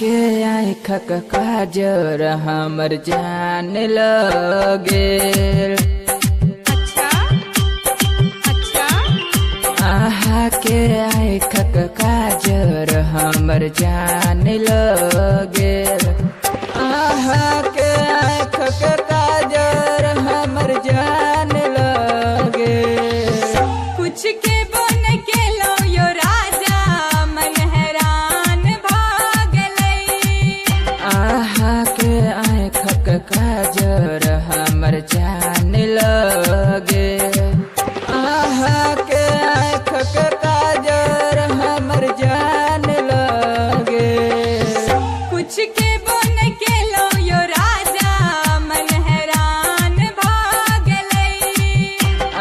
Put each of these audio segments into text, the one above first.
के आँखक काजर हमर जान लगे। अच्छा अच्छा आहा के आँखक काजर हमर जान लगे। आहा के आँखक काजर हमर जान लगे। कुछ के बन के लो यो राजा मन हैरान भागलई। आहा के आँखक काजर हमर जान लगे। आहा के आँखक काजर हमर जान लगे। कुछ के बन के लो यो राजा मन हैरान भागलई।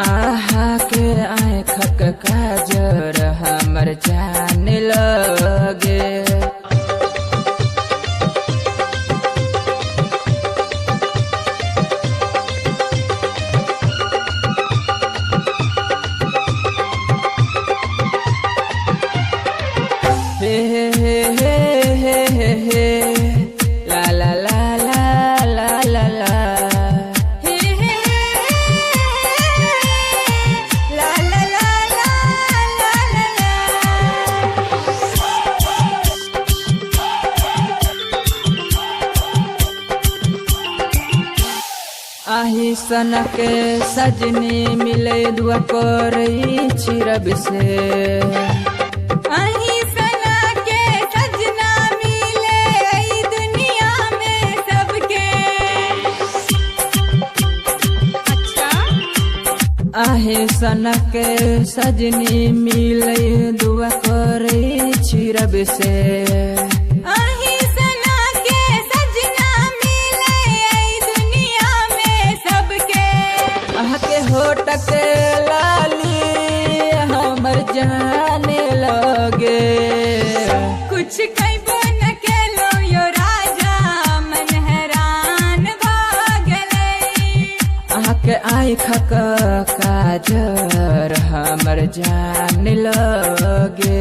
आहा के आँखक काजर हमर जान लगे। हे हे हे हे हे हे ला ला ला ला ला ला ला। हे हे ला ला ला ला ला ला। आही सनक सजनी मिले दुआ करई छिरब से। अहीं सना के सजना मिले ई दुनिया में सबके। अच्छा आहे सनक सजनी मिले दुआ करई छिरब से। अहीं सना के सजना मिले ई दुनिया में सबके। आह के होटक लाली हमर जाने लगे। कुछ कइबो न केलो यो राजा मन हैरान भागलई। आह के आँखक काजर हमर जान लगे।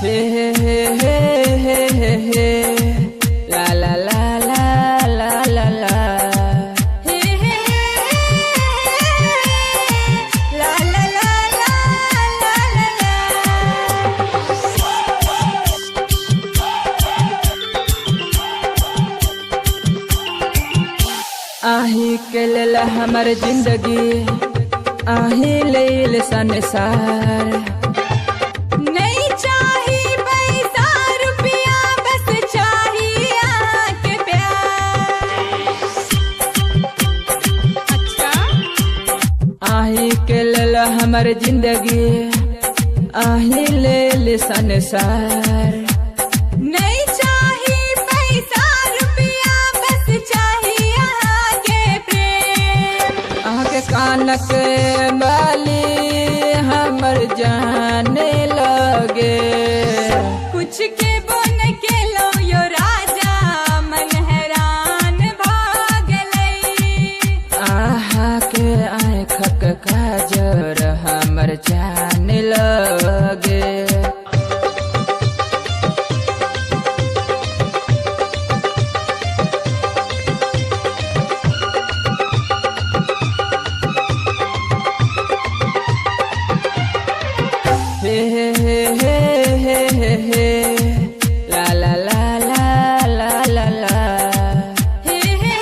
हे हे हे हे हे हे हे ला ला ला ला ला ला ला। हे हे ला ला ला ला ला ला। आही के लेल हमर जिंदगी आही लेल संसार। नहीं चाही पैसा रुपया बस चाहिए आके प्यार। अच्छा आही के लेल हमर जिंदगी आही लेल संसार। नहीं चाही पैसा रुपया बस चाहिए आके प्रेम। आके कानक बाली हमर जाने लगे। कुछ के बन के लो यो राजा मन हैरान भागलई। आहा के आँखक काजर हमर जान लगे। हे हे हे हे हे हे हे ला ला ला ला ला ला ला। हे हे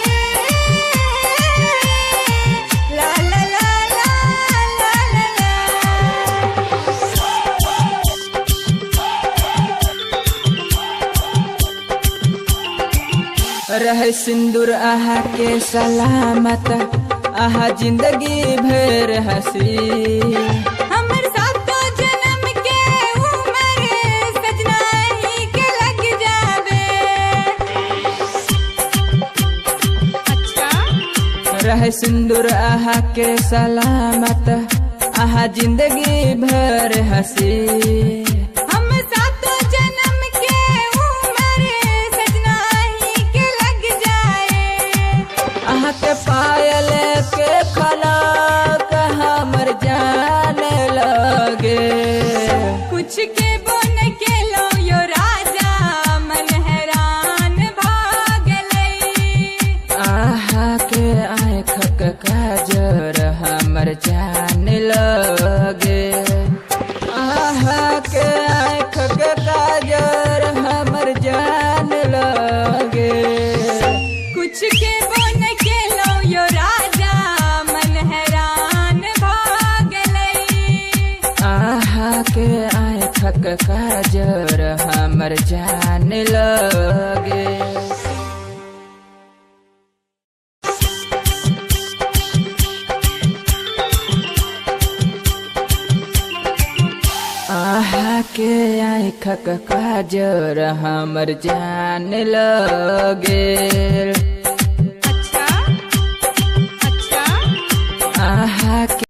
ला ला ला ला ला ला। रह सिंदूर आहा के सलामत आहा जिंदगी भर हसी। हमर सातो जन्म के उम्र सजना ही के लग जावे। अच्छा रह सिंदूर आहा के सलामत आहा जिंदगी भर हसी। हम सातो जन्म के उम्र सजना लगे। आहा के आँख के काजर हमर जान लगे। कुछ के बोन के लो यो राजा मन हैरान भागलई। आहा के आँख के काजर हमर जान लगे। आहा के आँख के काजर हमर जान लगे।